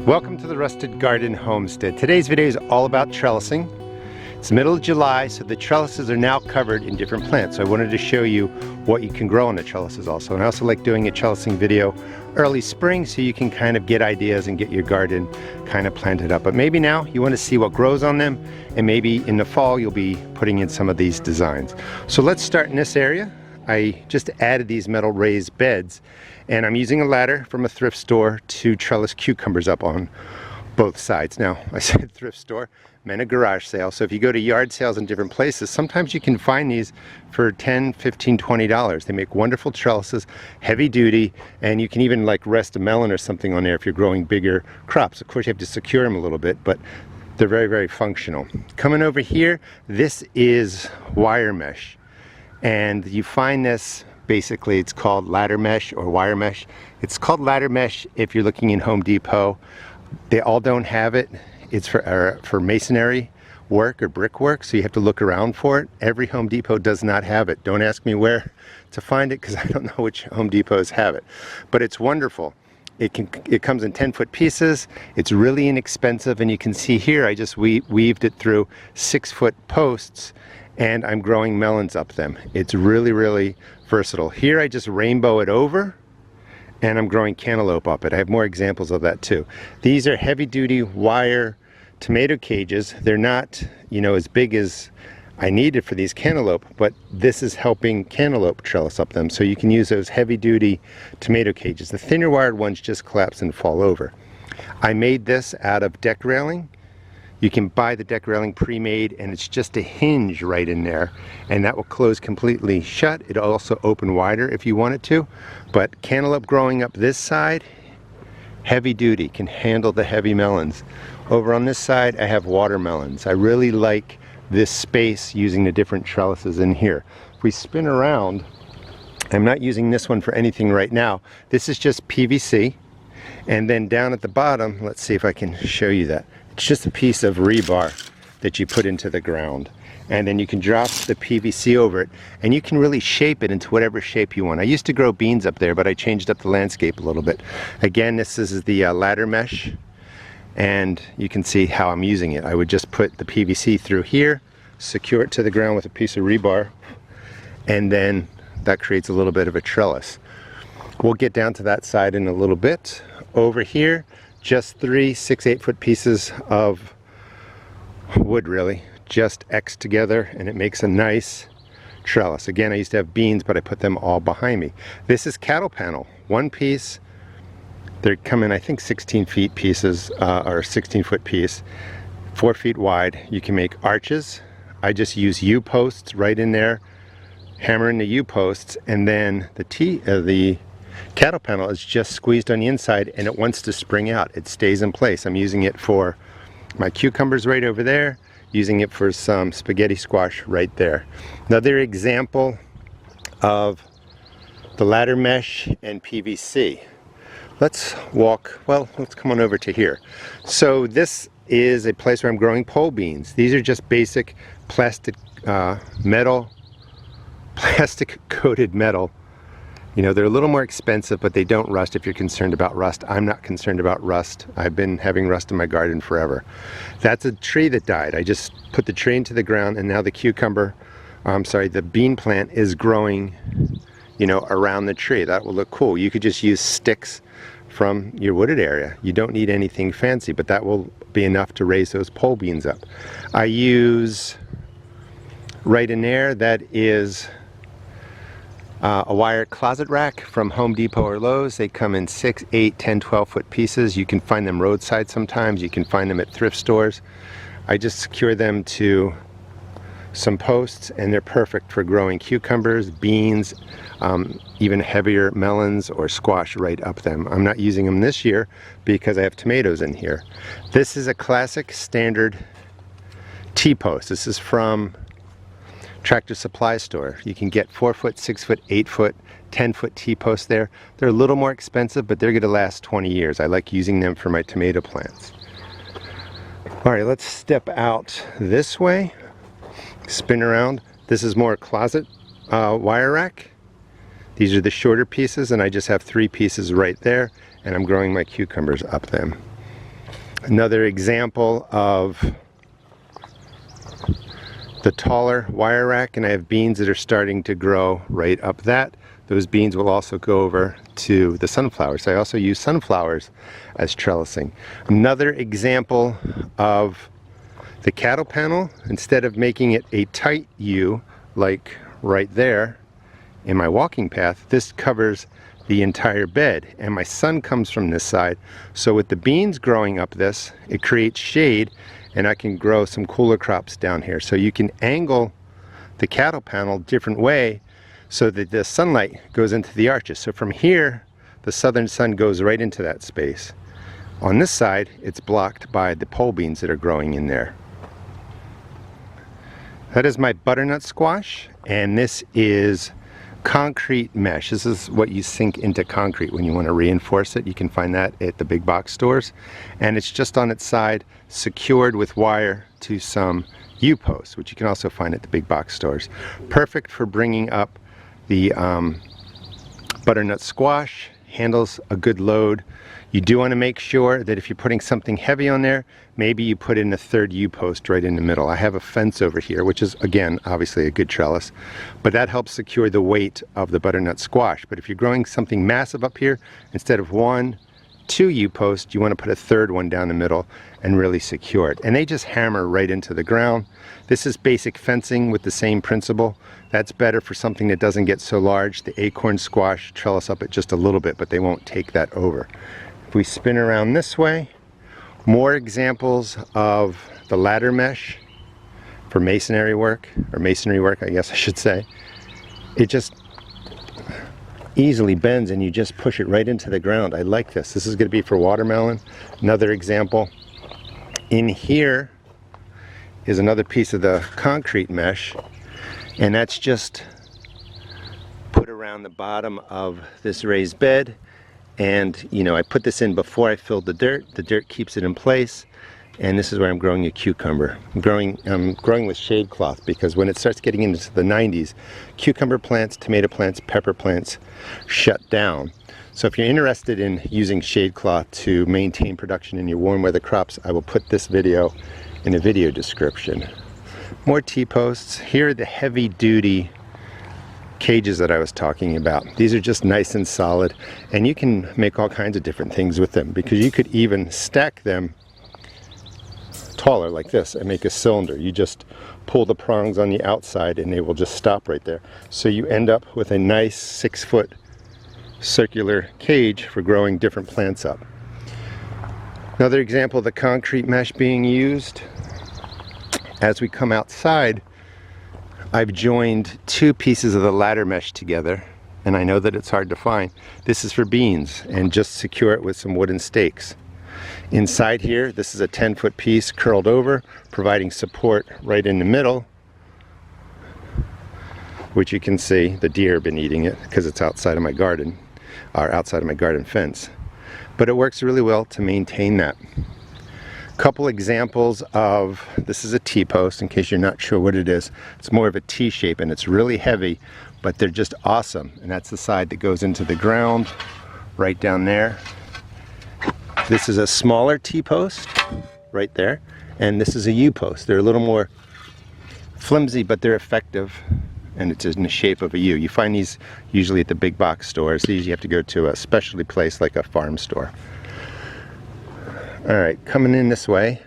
Welcome to the Rusted Garden Homestead. Today's video is all about trellising. It's the middle of July, so the trellises are now covered in different plants. So I wanted to show you what you can grow on the trellises also. And I also like doing a trellising video early spring so you can kind of get ideas and get your garden kind of planted up. But maybe now you want to see what grows on them, and maybe in the fall you'll be putting in some of these designs. So let's start in this area. I just added these metal raised beds, and I'm using a ladder from a thrift store to trellis cucumbers up on both sides. Now, I said thrift store, meant a garage sale. So if you go to yard sales in different places, sometimes you can find these for $10, $15, $20. They make wonderful trellises, heavy duty, and you can even like rest a melon or something on there if you're growing bigger crops. Of course, you have to secure them a little bit, but they're very, very functional. Coming over here, this is wire mesh. And you find this, basically it's called ladder mesh or wire mesh. It's called ladder mesh if you're looking in Home Depot. They all don't have it. It's for masonry work or brickwork, so you have to look around for it. Every Home Depot does not have it. Don't ask me where to find it because I don't know which Home Depots have it. But it's wonderful. It comes in 10-foot pieces. It's really inexpensive, and you can see here I just weaved it through 6-foot posts, and I'm growing melons up them. It's really, really versatile. Here I just rainbow it over, and I'm growing cantaloupe up it. I have more examples of that too. These are heavy-duty wire tomato cages. They're not, you know, as big as I needed for these cantaloupe, but this is helping cantaloupe trellis up them. So you can use those heavy-duty tomato cages. The thinner wired ones just collapse and fall over. I made this out of deck railing. You can buy the deck railing pre-made, and it's just a hinge right in there, and that will close completely shut. It'll also open wider if you want it to. But cantaloupe growing up this side, heavy duty, can handle the heavy melons. Over on this side I have watermelons. I really like this space using the different trellises in here. If we spin around, I'm not using this one for anything right now. This is just PVC, and then down at the bottom, let's see if I can show you that. It's just a piece of rebar that you put into the ground, and then you can drop the PVC over it, and you can really shape it into whatever shape you want. I used to grow beans up there, but I changed up the landscape a little bit. Again, this is the ladder mesh, and you can see how I'm using it. I would just put the PVC through here, secure it to the ground with a piece of rebar, and then that creates a little bit of a trellis. We'll get down to that side in a little bit. Over here, just 3 6-8-foot pieces of wood, really, just X together, and it makes a nice trellis. Again, I used to have beans, but I put them all behind me. This is cattle panel, one piece. They come in, I think, 16 feet pieces, or 16-foot piece, 4 feet wide. You can make arches. I just use U-posts right in there, hammer in the U-posts, and then the cattle panel is just squeezed on the inside, and it wants to spring out. It stays in place. I'm using it for my cucumbers right over there, using it for some spaghetti squash right there. Another example of the ladder mesh and PVC. Let's come on over to here. So this is a place where I'm growing pole beans. These are just basic plastic plastic coated metal. You know, they're a little more expensive, but they don't rust if you're concerned about rust. I'm not concerned about rust. I've been having rust in my garden forever. That's a tree that died. I just put the tree into the ground, and now the bean plant is growing, you know, around the tree. That will look cool. You could just use sticks from your wooded area. You don't need anything fancy, but that will be enough to raise those pole beans up. I use right in there, that is a wire closet rack from Home Depot or Lowe's. They come in 6, 8, 10, 12-foot pieces. You can find them roadside sometimes. You can find them at thrift stores. I just secure them to some posts, and they're perfect for growing cucumbers, beans, even heavier melons or squash right up them. I'm not using them this year because I have tomatoes in here. This is a classic standard T-post. This is from Tractor Supply Store. You can get 4-foot, 6-foot, 8-foot, 10-foot T-posts there. They're a little more expensive, but they're going to last 20 years. I like using them for my tomato plants. All right, let's step out this way, spin around. This is more closet wire rack. These are the shorter pieces, and I just have 3 pieces right there, and I'm growing my cucumbers up them. Another example of the taller wire rack, and I have beans that are starting to grow right up that. Those beans will also go over to the sunflowers. I also use sunflowers as trellising. Another example of the cattle panel, instead of making it a tight U like right there in my walking path, this covers the entire bed, and my sun comes from this side. So with the beans growing up this, it creates shade, and I can grow some cooler crops down here. So you can angle the cattle panel different way so that the sunlight goes into the arches. So from here, the southern sun goes right into that space. On this side, it's blocked by the pole beans that are growing in there. That is my butternut squash, and this is concrete mesh. This is what you sink into concrete when you want to reinforce it. You can find that at the big box stores, and it's just on its side, secured with wire to some U-posts, which you can also find at the big box stores. Perfect for bringing up the butternut squash. Handles a good load. You do want to make sure that if you're putting something heavy on there, maybe you put in a third U-post right in the middle. I have a fence over here, which is, again, obviously a good trellis, but that helps secure the weight of the butternut squash. But if you're growing something massive up here, instead of 1, 2 U-posts, you want to put a third one down the middle and really secure it. And they just hammer right into the ground. This is basic fencing with the same principle. That's better for something that doesn't get so large. The acorn squash trellis up it just a little bit, but they won't take that over. If we spin around this way, more examples of the ladder mesh for masonry work, I guess I should say. It just easily bends and you just push it right into the ground. I like this. This is going to be for watermelon. Another example. In here is another piece of the concrete mesh, and that's just put around the bottom of this raised bed. And you know, I put this in before I filled the dirt. The dirt keeps it in place, and this is where I'm growing a cucumber. I'm growing with shade cloth, because when it starts getting into the 90s, cucumber plants, tomato plants, pepper plants shut down. So if you're interested in using shade cloth to maintain production in your warm weather crops, I will put this video in a video description. More T-posts. Here are the heavy duty cages that I was talking about. These are just nice and solid, and you can make all kinds of different things with them, because you could even stack them taller like this and make a cylinder. You just pull the prongs on the outside and they will just stop right there. So you end up with a nice 6-foot circular cage for growing different plants up. Another example of the concrete mesh being used. As we come outside, I've joined 2 pieces of the ladder mesh together, and I know that it's hard to find. This is for beans, and just secure it with some wooden stakes. Inside here, this is a 10-foot piece curled over, providing support right in the middle, which you can see the deer have been eating it because it's outside of my garden, or outside of my garden fence. But it works really well to maintain that. Couple examples of, this is a T-post, in case you're not sure what it is. It's more of a T shape, and it's really heavy, but they're just awesome. And that's the side that goes into the ground right down there. This is a smaller T-post right there, and this is a U-post. They're a little more flimsy, but they're effective, and it's in the shape of a U. You find these usually at the big box stores. These you have to go to a specialty place like a farm store. All right, coming in this way,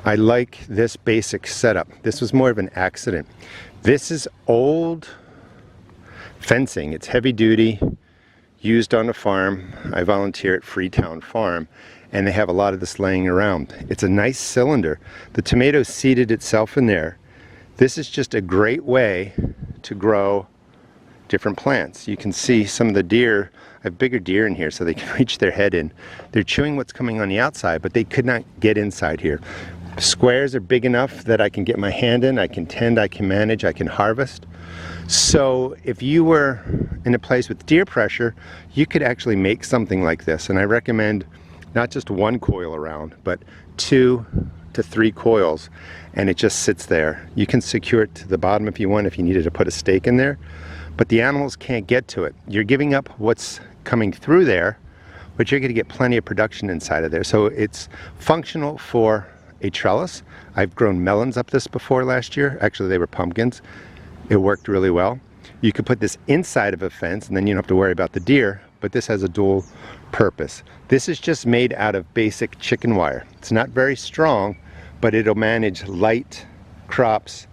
I like this basic setup. This was more of an accident. This is old fencing. It's heavy duty, used on a farm. I volunteer at Freetown Farm, and they have a lot of this laying around. It's a nice cylinder. The tomato seeded itself in there. This is just a great way to grow different plants. You can see some of the deer. I have bigger deer in here so they can reach their head in. They're chewing what's coming on the outside, but they could not get inside here. Squares are big enough that I can get my hand in, I can tend, I can manage, I can harvest. So if you were in a place with deer pressure, you could actually make something like this. And I recommend not just 1 coil around, but 2 to 3 coils, and it just sits there. You can secure it to the bottom if you want, if you needed to put a stake in there, but the animals can't get to it. You're giving up what's coming through there, but you're going to get plenty of production inside of there. So it's functional for a trellis. I've grown melons up this before last year. Actually, they were pumpkins. It worked really well. You could put this inside of a fence and then you don't have to worry about the deer, but this has a dual purpose. This is just made out of basic chicken wire. It's not very strong, but it'll manage light crops,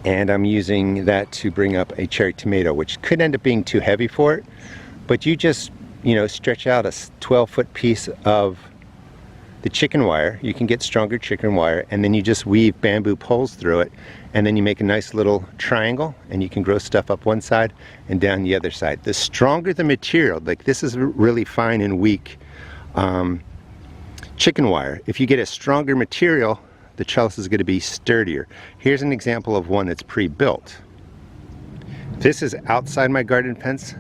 and I'm using that to bring up a cherry tomato, which could end up being too heavy for it, but you just, you know, stretch out a 12-foot piece of the chicken wire. You can get stronger chicken wire, and then you just weave bamboo poles through it, and then you make a nice little triangle, and you can grow stuff up one side and down the other side. The stronger the material, like this is really fine and weak chicken wire. If you get a stronger material, the trellis is going to be sturdier. Here's an example of one that's pre-built. This is outside my garden fence.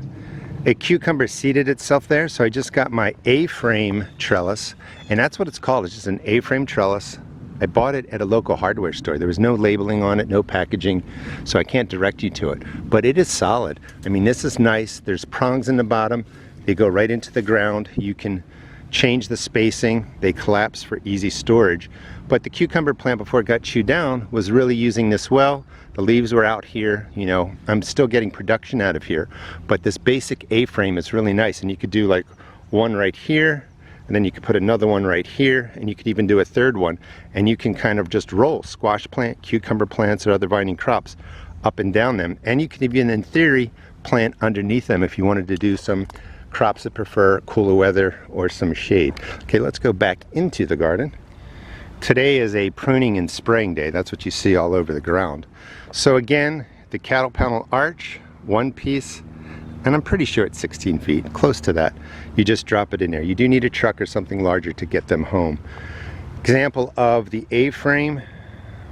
A cucumber seeded itself there, so I just got my A-frame trellis, and that's what it's called. It's just an A-frame trellis. I bought it at a local hardware store. There was no labeling on it, no packaging, so I can't direct you to it. But it is solid. I mean, this is nice. There's prongs in the bottom. They go right into the ground. You can change the spacing. They collapse for easy storage. But the cucumber plant, before it got chewed down, was really using this well. The leaves were out here, you know. I'm still getting production out of here. But this basic A-frame is really nice, and you could do like one right here, and then you could put another one right here, and you could even do a third one, and you can kind of just roll squash plant, cucumber plants, or other vining crops up and down them. And you could even, in theory, plant underneath them if you wanted to do some crops that prefer cooler weather or some shade. Okay, let's go back into the garden. Today is a pruning and spraying day. That's what you see all over the ground. So again, the cattle panel arch, one piece, and I'm pretty sure it's 16 feet, close to that. You just drop it in there. You do need a truck or something larger to get them home. Example of the A-frame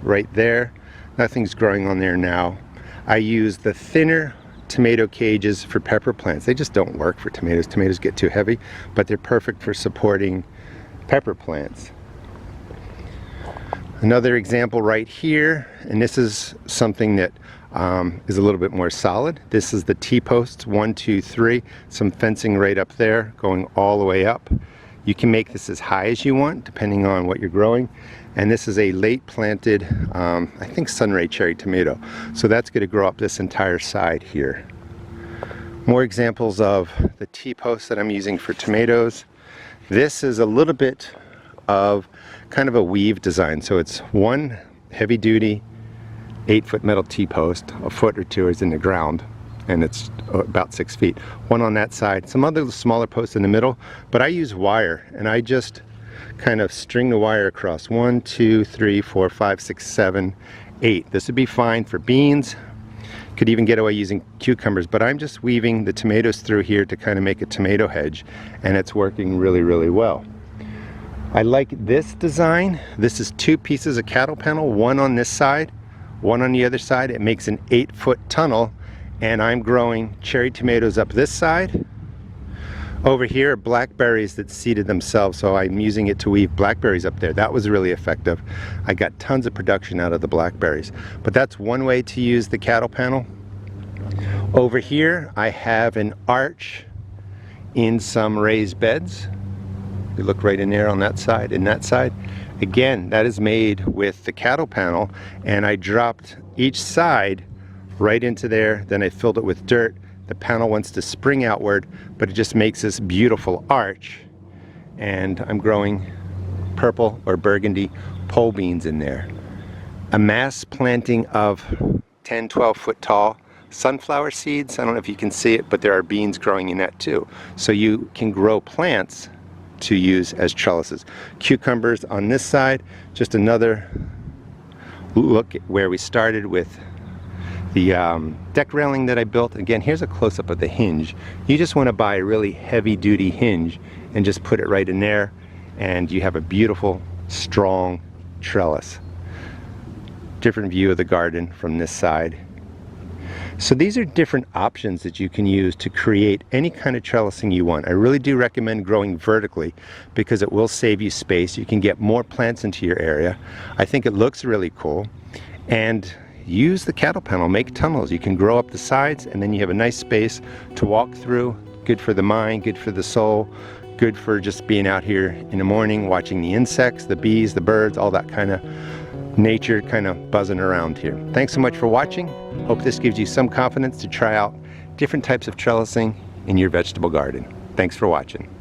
right there. Nothing's growing on there now. I use the thinner tomato cages for pepper plants. They just don't work for tomatoes. Tomatoes get too heavy, but they're perfect for supporting pepper plants. Another example right here, and this is something that is a little bit more solid. This is the T-posts, 1, 2, 3, some fencing right up there going all the way up. You can make this as high as you want depending on what you're growing. And this is a late planted, I think sunray cherry tomato. So that's going to grow up this entire side here. More examples of the T-posts that I'm using for tomatoes. This is a little bit of kind of a weave design. So it's one heavy duty 8-foot metal T-post, a foot or two is in the ground, and it's about 6 feet. One on that side, some other smaller posts in the middle, but I use wire, and I just kind of string the wire across 1, 2, 3, 4, 5, 6, 7, 8. This would be fine for beans. Could even get away using cucumbers, but I'm just weaving the tomatoes through here to kind of make a tomato hedge, and it's working really, really well. I like this design. This is 2 pieces of cattle panel, one on this side, one on the other side. It makes an 8-foot tunnel, and I'm growing cherry tomatoes up this side. Over here are blackberries that seeded themselves, so I'm using it to weave blackberries up there. That was really effective. I got tons of production out of the blackberries. But that's one way to use the cattle panel. Over here I have an arch in some raised beds. You look right in there on that side and that side. Again, that is made with the cattle panel, and I dropped each side right into there. Then I filled it with dirt. The panel wants to spring outward, but it just makes this beautiful arch. And I'm growing purple or burgundy pole beans in there. A mass planting of 10, 12 foot tall sunflower seeds. I don't know if you can see it, but there are beans growing in that too. So you can grow plants to use as trellises. Cucumbers on this side, just another look at where we started with the deck railing that I built. Again, here's a close-up of the hinge. You just want to buy a really heavy-duty hinge and just put it right in there, and you have a beautiful, strong trellis. Different view of the garden from this side. So these are different options that you can use to create any kind of trellising you want. I really do recommend growing vertically because it will save you space. You can get more plants into your area. I think it looks really cool. And use the cattle panel, make tunnels. You can grow up the sides, and then you have a nice space to walk through, good for the mind, good for the soul, good for just being out here in the morning, watching the insects, the bees, the birds, all that kind of nature kind of buzzing around here. Thanks so much for watching. Hope this gives you some confidence to try out different types of trellising in your vegetable garden. Thanks for watching.